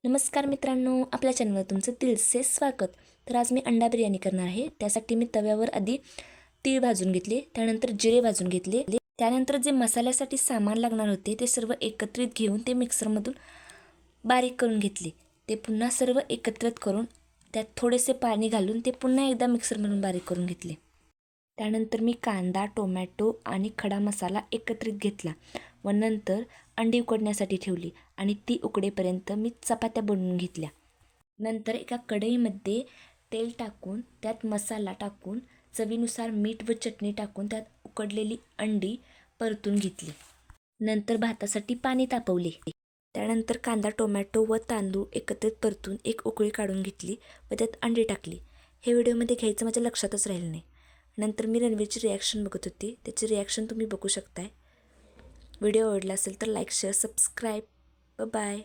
नमस्कार मित्रांनो, आपल्या चॅनलवर तुमचं दिलसे स्वागत. तर आज मी अंडा बिर्याणी करणार आहे. त्यासाठी मी तव्यावर आधी तीळ भाजून घेतले, त्यानंतर जिरे भाजून घेतले. त्यानंतर जे मसाल्यासाठी सामान लागणार होते ते सर्व एकत्रित घेऊन ते मिक्सरमधून बारीक करून घेतले. ते पुन्हा सर्व एकत्रित करून त्यात थोडेसे पाणी घालून ते पुन्हा एकदा मिक्सरमधून बारीक करून घेतले. त्यानंतर मी कांदा, टोमॅटो आणि खडा मसाला एकत्रित घेतला व नंतर अंडी उकडण्यासाठी ठेवली आणि ती उकडेपर्यंत मी चपात्या बनवून घेतल्या. नंतर एका कढईमध्ये तेल टाकून त्यात मसाला टाकून चवीनुसार मीठ व चटणी टाकून त्यात उकडलेली अंडी परतून घेतली. नंतर भातासाठी पाणी तापवले. त्यानंतर कांदा, टोमॅटो व तांदूळ एकत्रित परतून एक उकळी काढून घेतली व त्यात अंडी टाकली. हे व्हिडिओमध्ये घ्यायचं माझ्या लक्षातच राहिलं नाही. नंतर मी रणवीरची रिॲक्शन बघत होती. त्याची रिॲक्शन तुम्ही बघू शकताय. व्हिडिओ आवडला असेल तर लाईक, शेअर, सबस्क्राईब. बाय.